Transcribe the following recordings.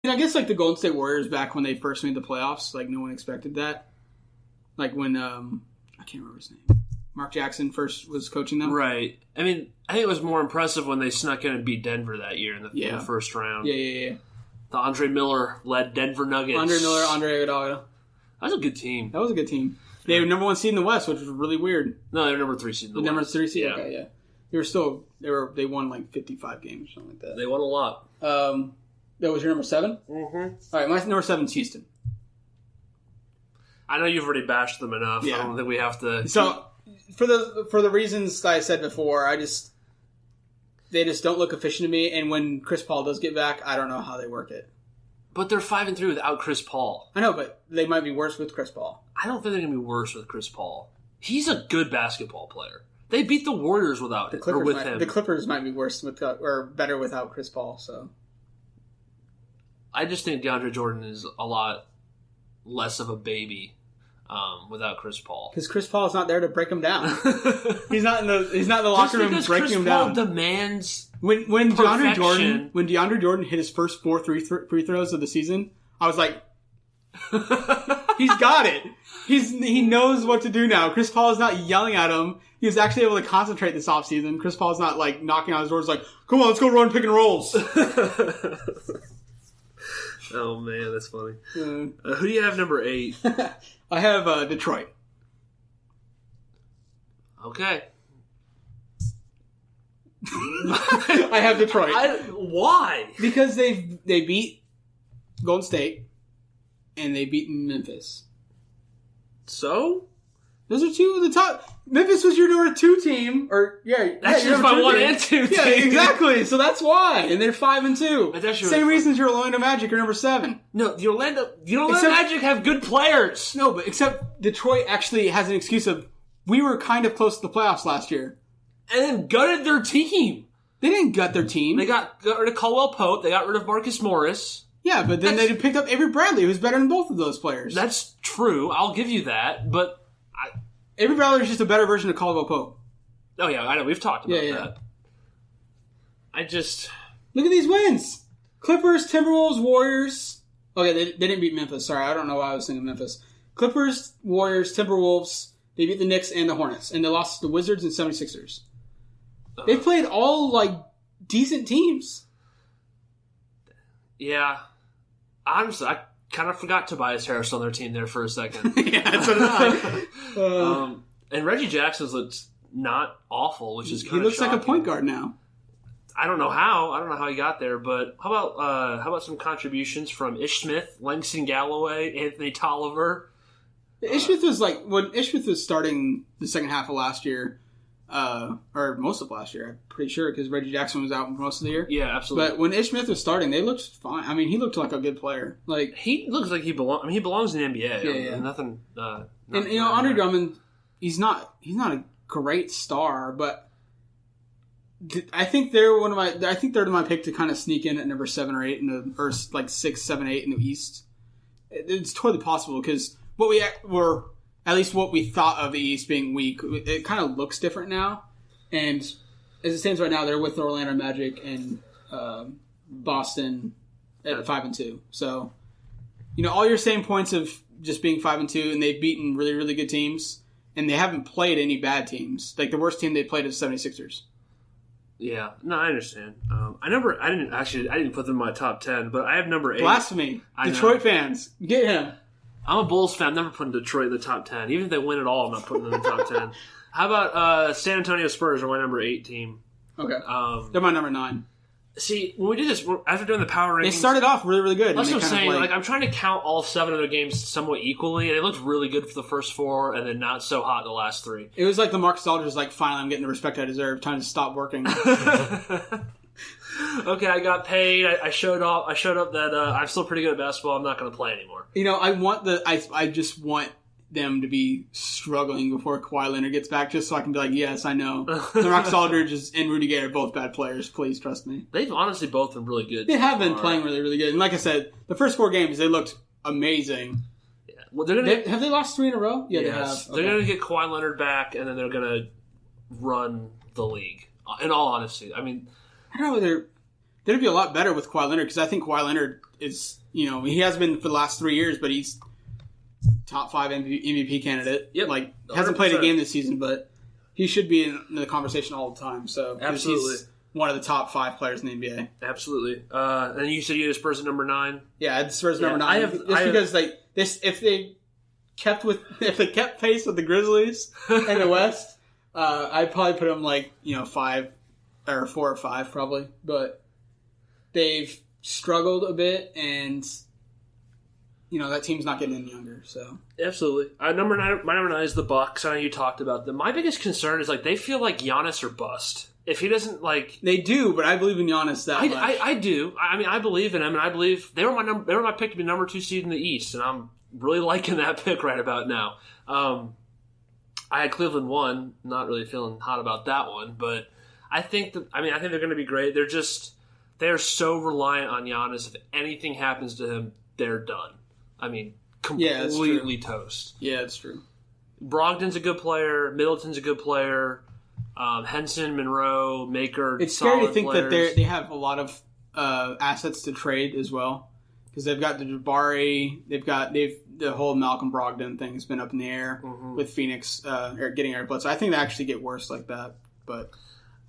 I guess like the Golden State Warriors back when they first made the playoffs, like no one expected that. Like when I can't remember his name. Mark Jackson first was coaching them. Right. I mean, I think it was more impressive when they snuck in and beat Denver that year in the first round. Yeah. The Andre Miller-led Denver Nuggets. Andre Iguodala. That was a good team. That was a good team. They were number 1 seed in the West, which was really weird. No, they were number 3 seed in the West. Number 3 seed? Yeah. Okay, yeah. They won like 55 games or something like that. They won a lot. That was your number 7? Mm-hmm. All right, my number 7 is Houston. I know you've already bashed them enough. Yeah. I don't think we have to... So, for the reasons I said before, they just don't look efficient to me, and when Chris Paul does get back, I don't know how they work it. But they're 5-3 without Chris Paul. I know, but they might be worse with Chris Paul. I don't think they're going to be worse with Chris Paul. He's a good basketball player. They beat the Warriors with him. The Clippers might be worse or better without Chris Paul. So, I just think DeAndre Jordan is a lot less of a baby without Chris Paul. Because Chris Paul is not there to break him down. He's not in the locker room breaking him down. Chris Paul demands when DeAndre Jordan hit his first 4 free throws of the season, I was like, he's got it. He knows what to do now. Chris Paul is not yelling at him. He was actually able to concentrate this offseason. Chris Paul is not like knocking on his doors like, come on, let's go run pick and rolls. Oh man, that's funny. Who do you have number 8? I have Detroit. Okay. I have Detroit. Why? Because they beat Golden State and they beat Memphis. So? Those are 2 of the top. Memphis was your number 2 team, that's just my 1 and 2 team. Yeah, exactly. So that's why, and they're 5-2. Same reasons your Orlando Magic are number 7. No, the Orlando Magic have good players. No, but except Detroit actually has an excuse of we were kind of close to the playoffs last year, and then gutted their team. They didn't gut their team. They got rid of Caldwell Pope. They got rid of Marcus Morris. Yeah, but then they picked up Avery Bradley, who's better than both of those players. That's true. I'll give you that, but. Avery Bradley is just a better version of Caldwell Pope. Oh, yeah, I know. We've talked about that. I just... Look at these wins. Clippers, Timberwolves, Warriors. Okay, they didn't beat Memphis. Sorry, I don't know why I was thinking Memphis. Clippers, Warriors, Timberwolves. They beat the Knicks and the Hornets. And they lost to the Wizards and 76ers. They played all, decent teams. Yeah. Honestly, I kind of forgot Tobias Harris on their team there for a second. Yeah, that's what I and Reggie Jackson's looks not awful, which is kind of He looks shocking. like a point guard now. I don't know how he got there, but how about some contributions from Ish Smith, Langston Galloway, Anthony Tolliver? Ish Smith was when Ish Smith was starting the second half of last year, or most of last year, I'm pretty sure, because Reggie Jackson was out most of the year. Yeah, absolutely. But when Ish Smith was starting, they looked fine. I mean, he looked like a good player. He looks like he belongs. I mean, he belongs in the NBA. Yeah. Nothing. And Andre Drummond, he's not a great star, but I think they're my pick to kind of sneak in at number 7 or 8 or 6, 7, 8 in the East. It's totally possible because what we thought of the East being weak, it kind of looks different now. And as it stands right now, they're with the Orlando Magic and Boston at 5-2. So, all your same points of just being 5-2, and they've beaten really, really good teams, and they haven't played any bad teams. Like the worst team they played is the 76ers. Yeah, no, I understand. I didn't put them in my top 10, but I have number 8. Blasphemy! Detroit fans, get him. I'm a Bulls fan. I'm never putting Detroit in the top 10. Even if they win it all, I'm not putting them in the top 10. How about San Antonio Spurs are my number 8 team? Okay. They're my number 9. See, when we do this, after doing the power rankings... They started off really, really good. That's what I'm saying. I'm trying to count all 7 of their games somewhat equally, and it looked really good for the first 4, and then not so hot the last 3. It was like the Marcus Aldridge finally I'm getting the respect I deserve, time to stop working. Okay, I got paid. I showed up that I'm still pretty good at basketball. I'm not going to play anymore. I just want them to be struggling before Kawhi Leonard gets back, just so I can be like, yes, I know. Marcus Aldridge and Rudy Gay are both bad players. Please trust me. They've honestly both been really good. They have been playing really, really good. And like I said, the first 4 games, they looked amazing. Yeah. Well, have they lost 3 in a row? Yeah, yes. They have. Okay. They're going to get Kawhi Leonard back, and then they're going to run the league. In all honesty. I mean... I don't know. they'd be a lot better with Kawhi Leonard because I think Kawhi Leonard is, he has been for the last 3 years, but he's top 5 MVP candidate. Yep. Like, hasn't played a game this season, but he should be in the conversation all the time. So absolutely. He's one of the top 5 players in the NBA. Absolutely. And you said you had Spurs at number 9? Yeah, I had Spurs number 9. Because if they kept pace with the Grizzlies in the West, I'd probably put them 5 or 4 or 5 probably. But they've struggled a bit, and that team's not getting any younger. So absolutely. My number 9 is the Bucks. I know you talked about them. My biggest concern is they feel like Giannis or bust. If he doesn't they do, but I believe in Giannis that much. I do. I mean, I believe in him, and I believe they were my pick to be number 2 seed in the East, and I'm really liking that pick right about now. I had Cleveland 1, not really feeling hot about that one, but I think they're going to be great. They're so reliant on Giannis. If anything happens to him, they're done. I mean, completely toast. Yeah, it's true. Brogdon's a good player. Middleton's a good player. Henson, Monroe, Maker. It's scary to think that they have a lot of assets to trade as well, because they've got the Jabari, the whole Malcolm Brogdon thing has been up in the air with Phoenix getting Eric Bledsoe. I think they actually get worse like that, but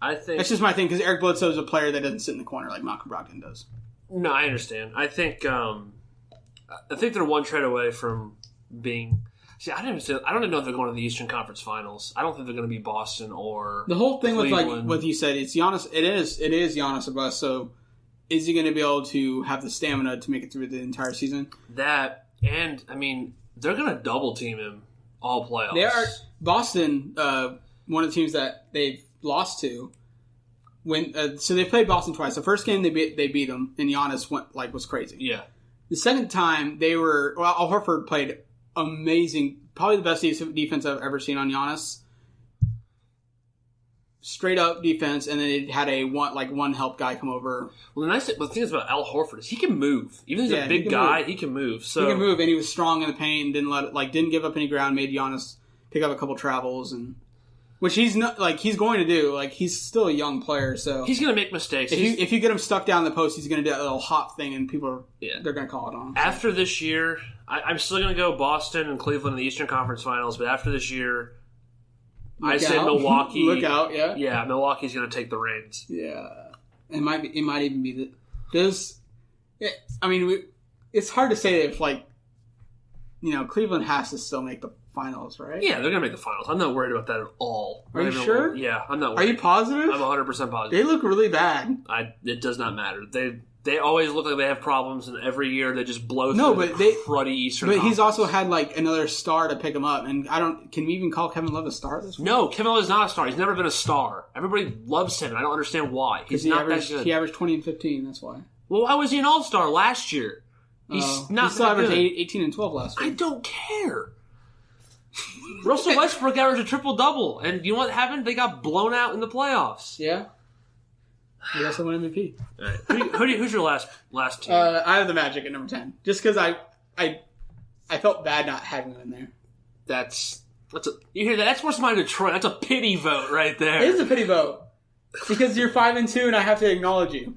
I think that's just my thing, because Eric Bledsoe is a player that doesn't sit in the corner like Malcolm Brogdon does. No, I understand. I think they're one trade away from being. See, I don't even know if they're going to the Eastern Conference Finals. I don't think they're going to be Boston or the whole thing Cleveland. With what you said. It's Giannis. It is Giannis or bust. So, is he going to be able to have the stamina to make it through the entire season? That, and I mean, they're going to double team him all playoffs. They are. Boston, one of the teams that they've lost to. So they played Boston twice. The first game they beat them, and Giannis was crazy. Yeah. The second time Al Horford played amazing, probably the best defense I've ever seen on Giannis. Straight up defense, and then it had one help guy come over. Well, the thing is about Al Horford is he can move. Even though he's a big guy, he can move. So he can move, and he was strong in the paint. Didn't give up any ground. Made Giannis pick up a couple travels, and which he's not he's going to do. He's still a young player, so he's going to make mistakes. If you get him stuck down the post, he's going to do that little hop thing, and they're going to call it on him. So. After this year, I'm still going to go Boston and Cleveland in the Eastern Conference Finals, but after this year, I say Milwaukee. Look out, yeah. Yeah, Milwaukee's going to take the reins. Yeah. It might even be it's hard to say if Cleveland has to still make the finals, right? Yeah, they're going to make the finals. I'm not worried about that at all. Are you sure? Yeah, I'm not worried. Are you positive? I'm 100% positive. They look really bad. It does not matter. They always look like they have problems, and every year they just blow through the cruddy Eastern Conference. He's also had another star to pick him up, and can we even call Kevin Love a star this week? No, Kevin Love is not a star. He's never been a star. Everybody loves him, and I don't understand why. He's not that good. He averaged 20 and 15, that's why. Well, why was he an all-star last year? He still averaged 18 and 12 last year. I don't care. Russell Westbrook averaged a triple-double, and you know what happened? They got blown out in the playoffs. Yeah. He also won MVP. All right. Who's your last team? I have the Magic at number 10. Just because I felt bad not having them in there. You hear that? That's worse than my Detroit. That's a pity vote right there. It is a pity vote. Because you're 5-2 and I have to acknowledge you.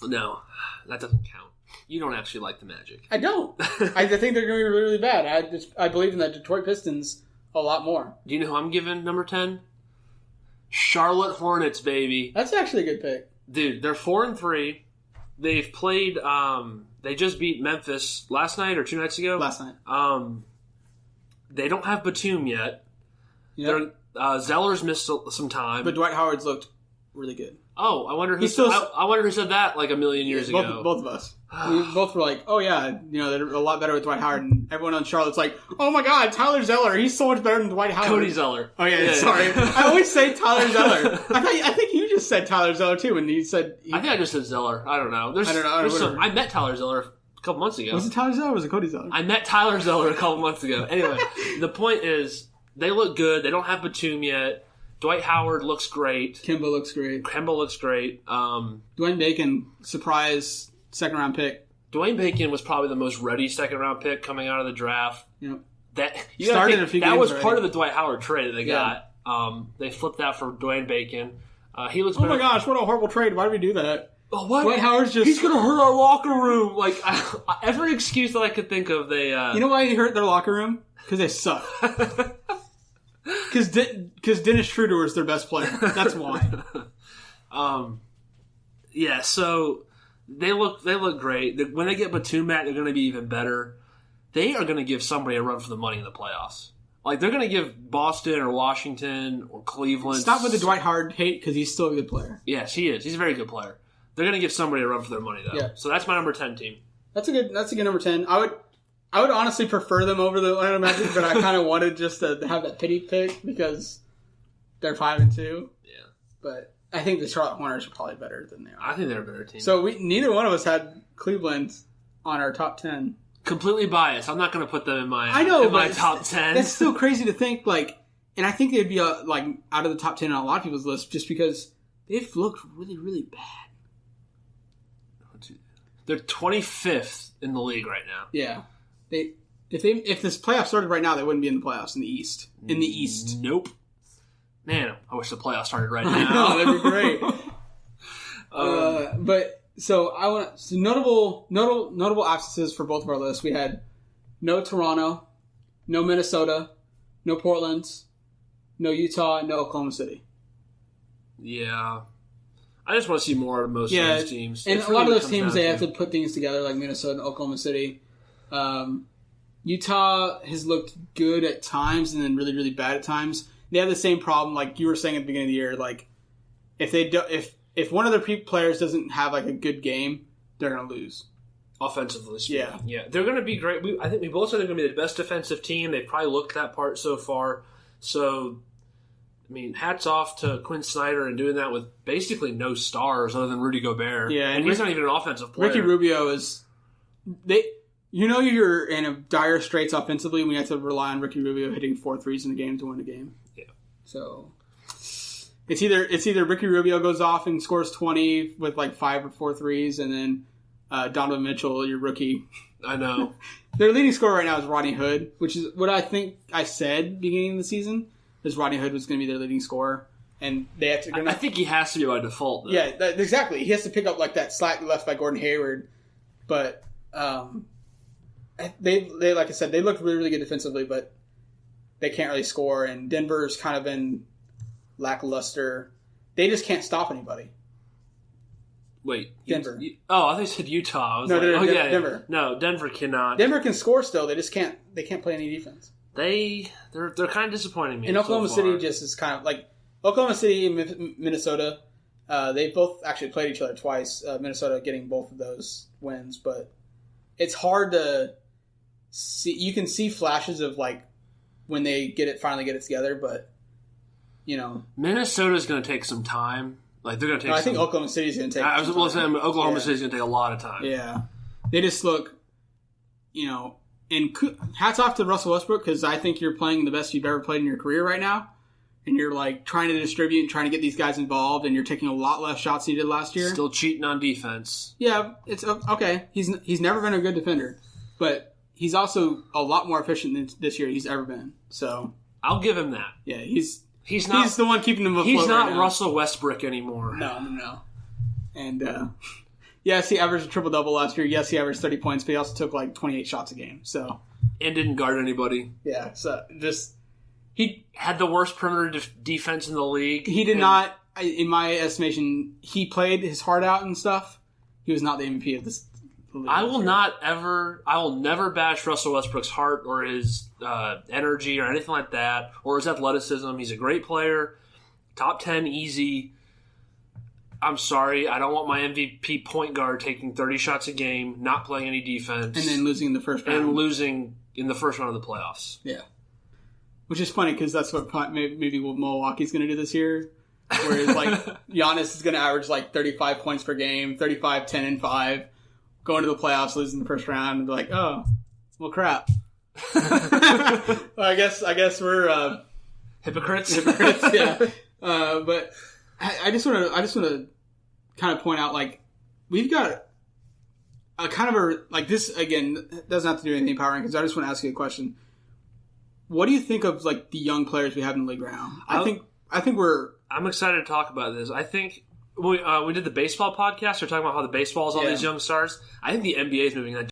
No, that doesn't count. You don't actually like the Magic. I don't. I think they're going to be really, really bad. I believe in the Detroit Pistons a lot more. Do you know who I'm giving number 10? Charlotte Hornets, baby. That's actually a good pick. Dude, they're 4-3. They've played, they just beat Memphis last night or 2 nights ago. Last night. They don't have Batum yet. Yep. Zeller's missed some time. But Dwight Howard's looked really good. Oh, I wonder who said that a million years ago. Both of us. We both were like, oh yeah, they're a lot better with Dwight Howard. And everyone on Charlotte's like, oh my god, Tyler Zeller, he's so much better than Dwight Howard. Cody Zeller. Oh yeah, sorry. I always say Tyler Zeller. I think you just said Tyler Zeller too, and you said... I think I just said Zeller. I don't know. I met Tyler Zeller a couple months ago. Was it Tyler Zeller or was it Cody Zeller? I met Tyler Zeller a couple months ago. Anyway, the point is, they look good. They don't have Batum yet. Dwight Howard looks great. Kemba looks great. Dwayne Bacon, surprise second-round pick. Dwayne Bacon was probably the most ready second-round pick coming out of the draft. Yep. That was part of the Dwight Howard trade that they got. They flipped that for Dwayne Bacon. He looks. Oh my gosh! What a horrible trade! Why did we do that? Oh, what? Dwight Howard's just... He's going to hurt our locker room. Like, every excuse that I could think of, they... You know why he hurt their locker room? Because they suck. Because Dennis Schroeder was their best player. That's why. Yeah, so they look great. When they get Batum back, they're going to be even better. They are going to give somebody a run for the money in the playoffs. Like, they're going to give Boston or Washington or Cleveland... Stop with the Dwight Howard hate, because he's still a good player. Yes, he is. He's a very good player. They're going to give somebody a run for their money, though. Yeah. So that's my number 10 team. That's a good number 10. I would honestly prefer them over the Orlando Magic, but I kind of wanted just to have that pity pick, because they're 5-2. Yeah. But I think the Charlotte Hornets are probably better than they are. I think they're a better team. So neither one of us had Cleveland on our top 10. Completely biased. I'm not going to put them in my top 10. That's still crazy to think. Like, and I think they'd be out of the top 10 on a lot of people's list just because they've looked really, really bad. They're 25th in the league right now. Yeah, if this playoff started right now, they wouldn't be in the playoffs in the East. In the East, nope. Man, I wish the playoffs started right now. I know, that'd be great. But. So I want notable absences for both of our lists. We had no Toronto, no Minnesota, no Portland, no Utah, no Oklahoma City. Yeah, I just want to see more of most of those teams. And a lot of those teams they have to put things together, like Minnesota and Oklahoma City. Utah has looked good at times and then really, really bad at times. They have the same problem, like you were saying at the beginning of the year. Like if one of their players doesn't have like a good game, they're going to lose. Offensively speaking. Yeah. They're going to be great. I think we both said they're going to be the best defensive team. They've probably looked that part so far. So, I mean, hats off to Quinn Snyder and doing that with basically no stars other than Rudy Gobert. Yeah, and he's not even an offensive player. Ricky Rubio is... you're in a dire straits offensively when you have to rely on Ricky Rubio hitting 4 threes in a game to win a game. Yeah. So... It's either Ricky Rubio goes off and scores 20 with like 5 or 4 threes, and then Donovan Mitchell, your rookie. I know. Their leading scorer right now is Rodney Hood, which is what I think I said beginning of the season, is Rodney Hood was going to be their leading scorer. And they have to. I think he has to be by default, though. Yeah, exactly. He has to pick up like that slack left by Gordon Hayward. But they like I said, they look really, really good defensively, but they can't really score. And Denver's kind of been lackluster. They just can't stop anybody. Wait, Denver. I thought you said Utah. Denver. No, Denver cannot. Denver can score still. They just can't. They can't play any defense. They're kind of disappointing me. And Oklahoma City just is kind of like Oklahoma City and Minnesota. They both actually played each other twice. Minnesota getting both of those wins, but it's hard to see. You can see flashes of like when they finally get it together, but. Minnesota's going to take some time. Like they're going to take. I think Oklahoma City's going to take. I was saying Oklahoma City's going to take a lot of time. Yeah, they just look, and hats off to Russell Westbrook because I think you're playing the best you've ever played in your career right now, and you're like trying to distribute and trying to get these guys involved, and you're taking a lot less shots than you did last year. Still cheating on defense. Yeah, it's okay. He's never been a good defender, but he's also a lot more efficient than this year he's ever been. So I'll give him that. Yeah, He's the one keeping them afloat. He's not Russell Westbrook anymore. No. And, yes, he averaged a triple-double last year. Yes, he averaged 30 points, but he also took, 28 shots a game. So, and didn't guard anybody. Yeah, so he had the worst perimeter defense in the league. He did not, in my estimation, he played his heart out and stuff. He was not the MVP of this. I will never bash Russell Westbrook's heart or his energy or anything like that, or his athleticism. He's a great player, top 10 easy. I'm sorry, I don't want my MVP point guard taking 30 shots a game, not playing any defense, and then losing in the first round. And losing in the first round of the playoffs. Yeah, which is funny because that's what maybe what Milwaukee's going to do this year. Whereas Giannis is going to average 35 points per game, 35, 10, and 5. Going to the playoffs, losing the first round, and be like, oh, well, crap. Well, I guess we're hypocrites. Yeah. But I just want to kind of point out we've got a kind of this again doesn't have to do with anything power rankings. I just want to ask you a question. What do you think of the young players we have in the league right now? I'm excited to talk about this. I think we did the baseball podcast. We are talking about how the baseball is all these young stars. I think the NBA is moving in that